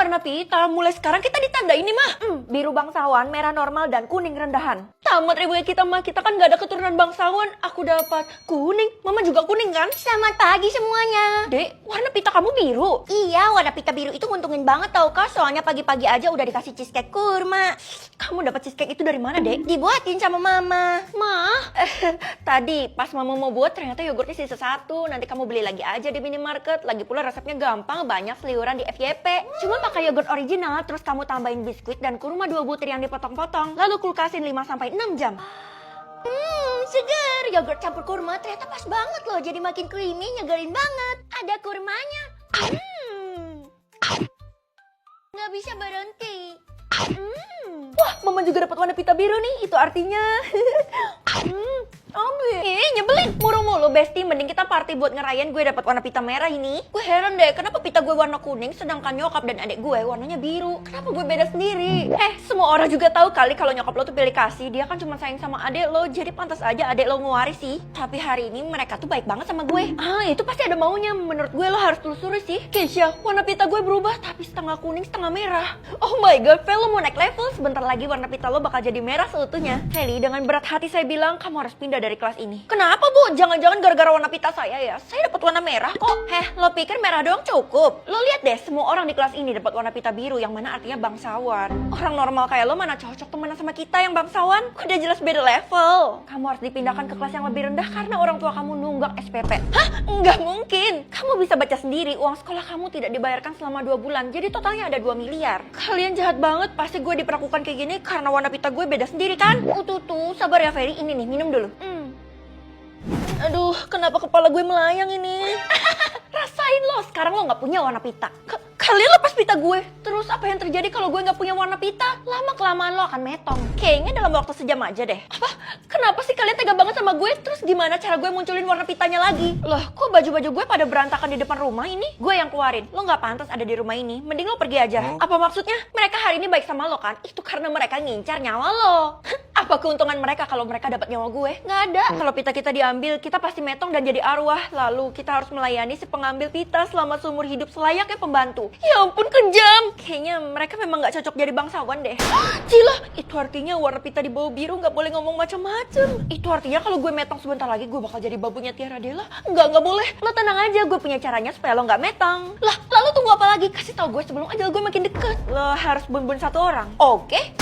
warna pita. Mulai sekarang kita ditanda ini mah. Biru bangsawan, merah normal, dan kuning rendahan. Tamat riwayat kita mah. Kita kan gak ada keturunan bangsawan. Aku dapat kuning. Mama juga kuning kan? Selamat pagi semuanya. Dek, warna pita kamu biru. Iya, warna pita biru itu nguntungin banget tau kak. Soalnya pagi-pagi aja udah dikasih cheesecake kurma. Kamu dapat cheesecake itu dari mana, Dek? Dibuatin sama mama. Tadi pas mama mau buat ternyata yogurtnya sisa satu. Nanti kamu beli lagi aja di minimarket. Lagi pula resepnya gampang, banyak seliuran di FYP. Cuma pakai yogurt original, terus kamu tambahin biskuit dan kurma 2 butir yang dipotong-potong. Lalu kulkasin 5-6 jam. Segar. Yogurt campur kurma ternyata pas banget loh. Jadi makin creamy, nyegerin banget. Ada kurmanya. Nggak bisa berhenti. Wah, mama juga dapat warna pita biru nih. Itu artinya ambil. Nyebelin. Mulu-mulu Besti, mending kita party buat ngerayain gue dapat warna pita merah ini. Gue heran deh, kenapa pita gue warna kuning sedangkan nyokap dan adik gue warnanya biru. Kenapa gue beda sendiri? Semua orang juga tahu kali kalau nyokap lo tuh pilih kasih. Dia kan cuma sayang sama adik lo, jadi pantas aja adik lo ngewaris sih. Tapi hari ini mereka tuh baik banget sama gue. Itu pasti ada maunya. Menurut gue lo harus telusuri sih. Keisha, warna pita gue berubah tapi setengah kuning setengah merah. Oh my god, Fel, lo mau naik level. Sebentar lagi warna pita lo bakal jadi merah seutuhnya. Feli, dengan berat hati saya bilang kamu harus pindah dari kelas ini. Kenapa bu? Jangan-jangan gara-gara warna pita saya ya? Saya dapat warna merah kok. Lo pikir merah doang cukup? Lo lihat deh, semua orang di kelas ini dapat warna pita biru yang mana artinya bangsawan. Orang normal kayak lo mana cocok temenan sama kita yang bangsawan? Udah jelas beda level. Kamu harus dipindahkan ke kelas yang lebih rendah karena orang tua kamu nunggak SPP. Nggak mungkin. Kamu bisa baca sendiri, uang sekolah kamu tidak dibayarkan selama 2 bulan. Jadi totalnya ada 2 miliar. Kalian jahat banget, pasti gue diperlakukan kayak gini karena warna pita gue beda sendiri kan? Tuh, sabar ya Ferry, ini nih, minum dulu. Aduh, kenapa kepala gue melayang ini? Rasain lo, sekarang lo gak punya warna pita. Kalian lepas pita gue. Terus apa yang terjadi kalau gue gak punya warna pita? Lama-kelamaan lo akan metong. Kayaknya dalam waktu sejam aja deh. Apa? Kenapa sih kalian tega banget sama gue? Terus gimana cara gue munculin warna pitanya lagi? Loh, kok baju-baju gue pada berantakan di depan rumah ini? Gue yang keluarin. Lo gak pantas ada di rumah ini. Mending lo pergi aja. Apa maksudnya? Mereka hari ini baik sama lo kan? Itu karena mereka ngincar nyawa lo. Apa keuntungan mereka kalau mereka dapat nyawa gue? Nggak ada. Kalau pita kita diambil, kita pasti metong dan jadi arwah. Lalu kita harus melayani si pengambil pita selama seumur hidup selayaknya pembantu. Ya ampun, kejam. Kayaknya mereka memang nggak cocok jadi bangsawan deh. Cila, itu artinya warna pita di bawah biru nggak boleh ngomong macam-macam. Itu artinya kalau gue metong sebentar lagi gue bakal jadi babunya Tiara Della. Nggak boleh. Lo tenang aja, gue punya caranya supaya lo nggak metong. Lah, lalu tunggu apa lagi? Kasih tau gue sebelum ajal gue makin deket. Lo harus bun-bun 1 orang. Oke?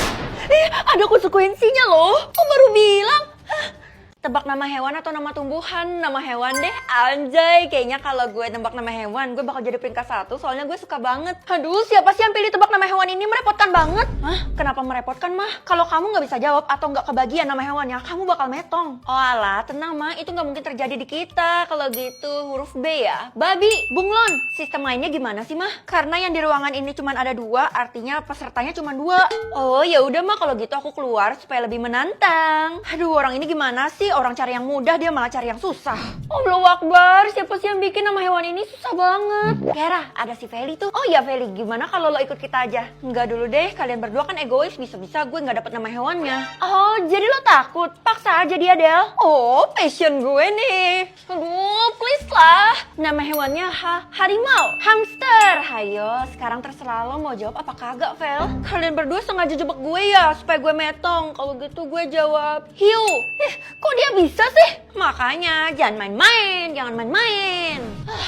Ada konsekuensinya loh. Kok baru bilang? Tebak nama hewan atau nama tumbuhan? Nama hewan deh, anjay. Kayaknya kalau gue nebak nama hewan, gue bakal jadi peringkat 1. Soalnya gue suka banget. Aduh, siapa sih yang pilih tebak nama hewan ini? Merepotkan banget. Kenapa merepotkan, Mah? Kalau kamu nggak bisa jawab atau nggak kebagian nama hewannya, kamu bakal metong. Oh alah, tenang, Mah. Itu nggak mungkin terjadi di kita. Kalau gitu, huruf B ya. Babi, bunglon. Sistem mainnya gimana sih, Mah? Karena yang di ruangan ini cuma ada 2, artinya pesertanya cuma 2. Oh, ya udah, Mah. Kalau gitu aku keluar supaya lebih menantang. Aduh, orang ini gimana sih? Orang cari yang mudah, dia malah cari yang susah. Allahu Akbar, siapa sih yang bikin nama hewan ini susah banget? Kera, ada si Feli tuh. Oh ya Feli, gimana kalau lo ikut kita aja? Enggak dulu deh, kalian berdua kan egois, bisa-bisa gue nggak dapet nama hewannya. Oh, jadi lo takut? Paksa aja dia, Del. Oh, passion gue nih. Aduh, please lah. Nama hewannya harimau, hamster. Hayo, sekarang terserah lo mau jawab apa kagak, Fel. Kalian berdua sengaja jebak gue ya, supaya gue metong. Kalau gitu gue jawab hiu. Kok dia bisa sih? Makanya jangan main-main, jangan main-main.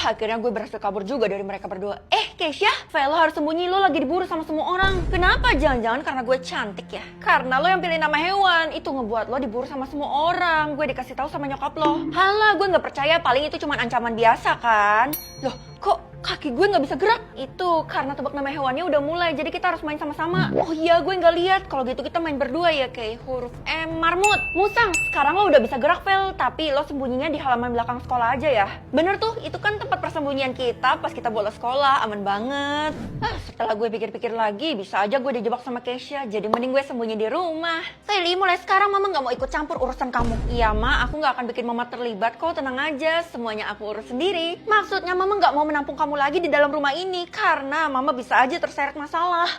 Akhirnya gue berhasil kabur juga dari mereka berdua. Keisha, Fel, lo harus sembunyi, lo lagi diburu sama semua orang. Kenapa? Jangan-jangan karena gue cantik ya? Karena lo yang pilih nama hewan, itu ngebuat lo diburu sama semua orang. Gue dikasih tahu sama nyokap lo. Halah, gue nggak percaya, paling itu cuma ancaman biasa kan? Loh, kok kaki gue nggak bisa gerak? Itu karena tebak nama hewannya udah mulai, jadi kita harus main sama-sama. Oh iya, gue nggak lihat. Kalau gitu kita main berdua ya, kayak huruf M, marmut. Musang, sekarang lo udah bisa gerak, Fel, tapi lo sembunyinya di halaman belakang sekolah aja ya. Bener tuh, itu kan tempat persembunyian kita pas kita bolos sekolah, aman banget. Setelah gue pikir-pikir lagi, bisa aja gue dijebak sama Keisha, jadi mending gue sembunyi di rumah. Feli, mulai sekarang mama nggak mau ikut campur urusan kamu. Iya, Ma, aku nggak akan bikin mama terlibat kok, tenang aja, semuanya aku urus sendiri. Maksudnya mama nggak mau menampung kamu lagi di dalam rumah ini karena mama bisa aja terseret masalah.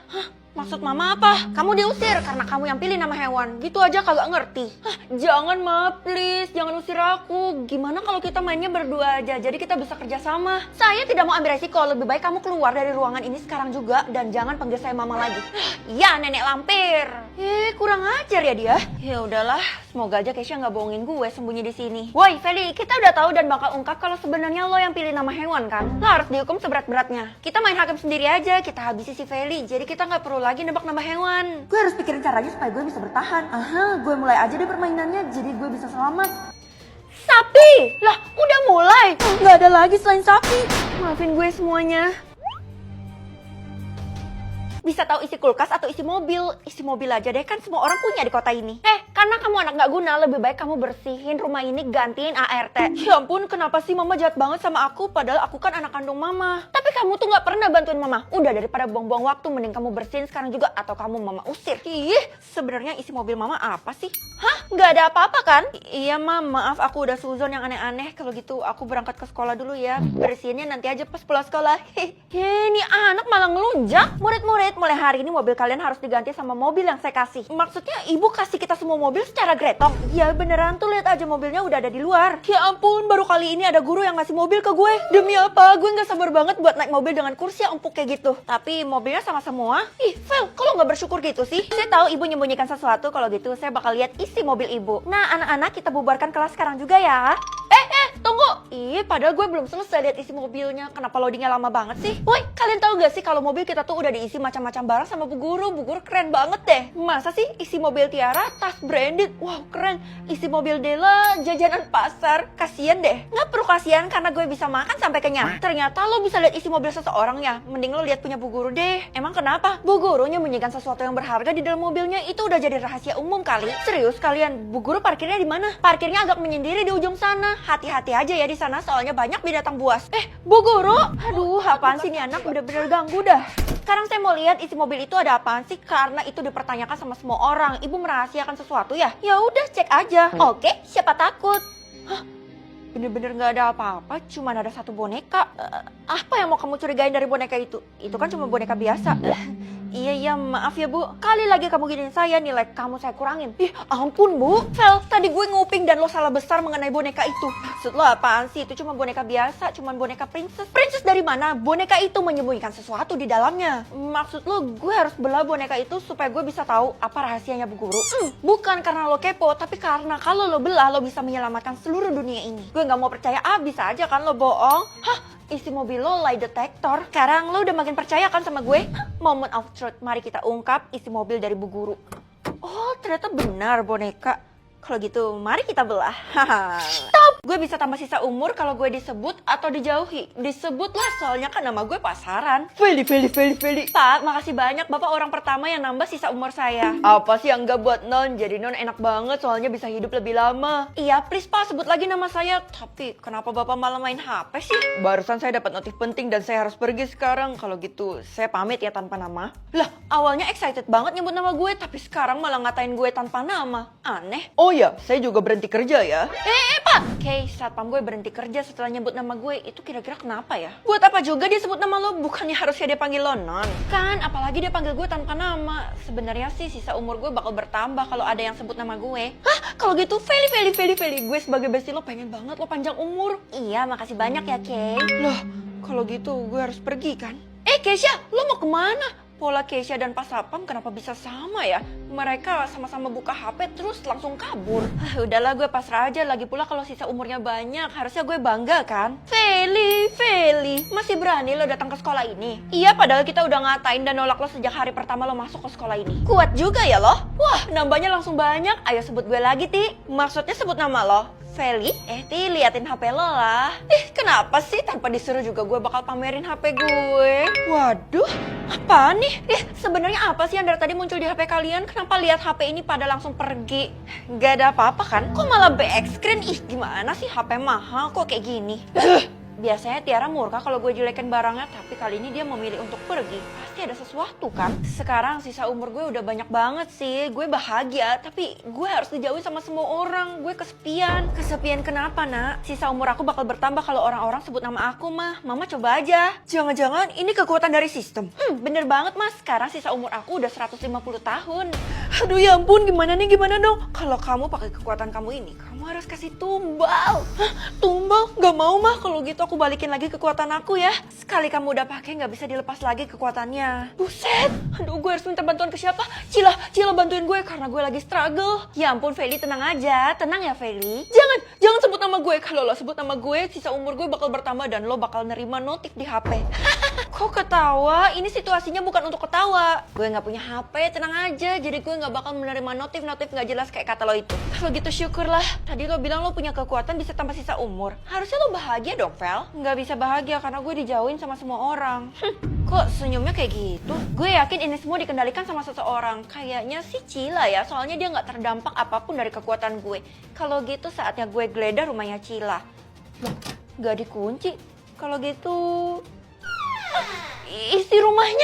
Maksud mama apa? Kamu diusir karena kamu yang pilih nama hewan. Gitu aja kagak ngerti. Hah, jangan ma, please. Jangan usir aku. Gimana kalau kita mainnya berdua aja? Jadi kita bisa kerja sama. Saya tidak mau ambil resiko. Lebih baik kamu keluar dari ruangan ini sekarang juga. Dan jangan panggil saya mama lagi. Ya, nenek lampir. Kurang ajar ya dia. Ya udahlah. Semoga aja Keisha nggak bohongin gue sembunyi di sini. Woi, Feli. Kita udah tahu dan bakal ungkap kalau sebenarnya lo yang pilih nama hewan kan? Lo harus dihukum seberat-beratnya. Kita main hakim sendiri aja. Kita habisi si Feli. Jadi kita nggak perlu lagi nebak nama hewan. Gue harus pikirin caranya supaya gue bisa bertahan. Aha, gue mulai aja deh permainannya jadi gue bisa selamat. Sapi! Lah, udah mulai. Nggak ada lagi selain sapi. Maafin gue semuanya. Bisa tahu isi kulkas atau isi mobil. Isi mobil aja deh, kan semua orang punya di kota ini. Karena kamu anak gak guna, lebih baik kamu bersihin rumah ini, gantiin ART. Ya ampun, kenapa sih mama jahat banget sama aku? Padahal aku kan anak kandung mama. Tapi kamu tuh gak pernah bantuin mama. Udah, daripada buang-buang waktu, mending kamu bersihin sekarang juga. Atau kamu mama usir. Ih, sebenarnya isi mobil mama apa sih? Hah? Gak ada apa-apa kan? Iya ma, maaf aku udah suzon yang aneh-aneh. Kalau gitu aku berangkat ke sekolah dulu ya. Bersihinnya nanti aja pas pulang sekolah. Ini anak malah ngelunjak. Murid-murid, mulai hari ini mobil kalian harus diganti sama mobil yang saya kasih. Maksudnya ibu kasih kita semua mobil secara gretong? Ya beneran tuh, lihat aja mobilnya udah ada di luar. Ya ampun, baru kali ini ada guru yang ngasih mobil ke gue. Demi apa? Gue gak sabar banget buat naik mobil dengan kursi yang empuk kayak gitu. Tapi mobilnya sama semua. Ih, Vel, kalau gak bersyukur gitu sih? Saya tahu ibu nyembunyikan sesuatu. Kalau gitu saya bakal lihat isi mobil ibu. Nah anak-anak, kita bubarkan kelas sekarang juga ya. Tunggu. Ih, padahal gue belum selesai lihat isi mobilnya. Kenapa loadingnya lama banget sih? Woi, kalian tahu gak sih kalau mobil kita tuh udah diisi macam-macam barang sama Bu Guru. Bu Guru keren banget deh. Masa sih isi mobil Tiara tas branded? Wow, keren. Isi mobil Dela jajanan pasar. Kasian deh. Nggak perlu kasihan karena gue bisa makan sampai kenyang. Ternyata lo bisa lihat isi mobil seseorang ya. Mending lo lihat punya Bu Guru deh. Emang kenapa? Bu Guru nyembunyikan sesuatu yang berharga di dalam mobilnya. Itu udah jadi rahasia umum kali. Serius kalian? Bu Guru parkirnya di mana? Parkirnya agak menyendiri di ujung sana. Hati-hati aja ya di sana, soalnya banyak binatang buas. Bu Guru, aduh apaan sih nih anak, bener-bener ganggu dah. Sekarang saya mau lihat isi mobil itu ada apaan sih, karena itu dipertanyakan sama semua orang. Ibu merahasiakan sesuatu ya? Ya udah, cek aja. Oke, siapa takut? Hah? Bener-bener gak ada apa-apa, cuma ada satu boneka. Apa yang mau kamu curigain dari boneka itu? Itu kan cuma boneka biasa. Iya, maaf ya Bu. Kali lagi kamu giniin saya, nilai kamu saya kurangin. Ih, ampun Bu. Vel, tadi gue nguping dan lo salah besar mengenai boneka itu. Maksud lo apaan sih? Itu cuma boneka biasa, cuma boneka princess. Princess dari mana? Boneka itu menyembunyikan sesuatu di dalamnya. Maksud lo, gue harus belah boneka itu supaya gue bisa tahu apa rahasianya Bu Guru? Bukan karena lo kepo, tapi karena kalau lo belah, lo bisa menyelamatkan seluruh dunia ini. Gue nggak mau percaya, bisa aja kan lo bohong. Hah? Isi mobil lo lie detector. Sekarang lo udah makin percaya kan sama gue? Moment of truth, mari kita ungkap isi mobil dari Bu Guru. Oh, ternyata benar boneka. Kalau gitu, mari kita belah. Stop! Gue bisa tambah sisa umur kalau gue disebut atau dijauhi. Disebut lah, soalnya kan nama gue pasaran. Feli. Pak, makasih banyak. Bapak orang pertama yang nambah sisa umur saya. Apa sih yang enggak buat non? Jadi non enak banget, soalnya bisa hidup lebih lama. Iya, please Pak, sebut lagi nama saya. Tapi, kenapa Bapak malah main HP sih? Barusan saya dapat notif penting dan saya harus pergi sekarang. Kalau gitu, saya pamit ya tanpa nama. Lah, awalnya excited banget nyebut nama gue, tapi sekarang malah ngatain gue tanpa nama. Aneh. Oh ya, saya juga berhenti kerja ya. Pak! Oke, satpam gue berhenti kerja setelah nyebut nama gue. Itu kira-kira kenapa ya? Buat apa juga dia sebut nama lo? Bukannya harusnya dia panggil lo non? Kan, apalagi dia panggil gue tanpa nama. Sebenarnya sih sisa umur gue bakal bertambah kalau ada yang sebut nama gue. Hah? Kalau gitu, Feli. Gue sebagai bestie lo pengen banget lo panjang umur. Iya, makasih banyak ya, Kay. Loh, kalau gitu gue harus pergi kan? Keisha, lo mau kemana? Pola Keisha dan Pak Sapam kenapa bisa sama ya? Mereka sama-sama buka HP terus langsung kabur. Udahlah, gue pasrah aja. Lagi pula kalau sisa umurnya banyak, harusnya gue bangga kan? Feli, masih berani lo datang ke sekolah ini? Iya, padahal kita udah ngatain dan nolak lo sejak hari pertama lo masuk ke sekolah ini. Kuat juga ya lo? Wah, nambahnya langsung banyak. Ayo sebut gue lagi, Ti. Maksudnya sebut nama lo. Feli, Ti, liatin HP lo lah. Kenapa sih? Tanpa disuruh juga gue bakal pamerin HP gue. Waduh, apa nih? Sebenarnya apa sih yang dari tadi muncul di HP kalian? Kenapa lihat HP ini pada langsung pergi? Gak ada apa-apa kan? Kok malah BX screen? Gimana sih HP mahal kok kayak gini? Biasanya Tiara murka kalau gue jelekin barangnya, tapi kali ini dia memilih untuk pergi. Pasti ada sesuatu kan? Sekarang sisa umur gue udah banyak banget sih. Gue bahagia, tapi gue harus dijauhi sama semua orang. Gue kesepian. Kesepian kenapa, nak? Sisa umur aku bakal bertambah kalau orang-orang sebut nama aku, mah. Mama coba aja. Jangan-jangan ini kekuatan dari sistem. Bener banget, mas. Sekarang sisa umur aku udah 150 tahun. Aduh ya ampun, gimana dong? Kalau kamu pakai kekuatan kamu ini, kamu harus kasih tumbal. Hah? Tumbal? Gak mau, mah. Kalau gitu aku balikin lagi kekuatan aku ya. Sekali kamu udah pakai gak bisa dilepas lagi kekuatannya. Buset. Aduh, gue harus minta bantuan ke siapa? Cila bantuin gue karena gue lagi struggle. Ya ampun, Feli, tenang aja. Tenang ya, Feli. Jangan sebut nama gue. Kalau lo sebut nama gue, sisa umur gue bakal bertambah dan lo bakal nerima notif di HP. Kok ketawa? Ini situasinya bukan untuk ketawa. Gue gak punya HP, tenang aja. Jadi gue gak bakal menerima notif gak jelas kayak kata lo itu. Kalau gitu syukurlah. Tadi lo bilang lo punya kekuatan bisa tambah sisa umur. Harusnya lo bahagia dong, Vel. Gak bisa bahagia karena gue dijauhin sama semua orang. Kok senyumnya kayak gitu? Gue yakin ini semua dikendalikan sama seseorang. Kayaknya sih Cila ya, soalnya dia gak terdampak apapun dari kekuatan gue. Kalau gitu saatnya gue geledah rumahnya Cila. Loh, gak dikunci. Kalau gitu... isi rumahnya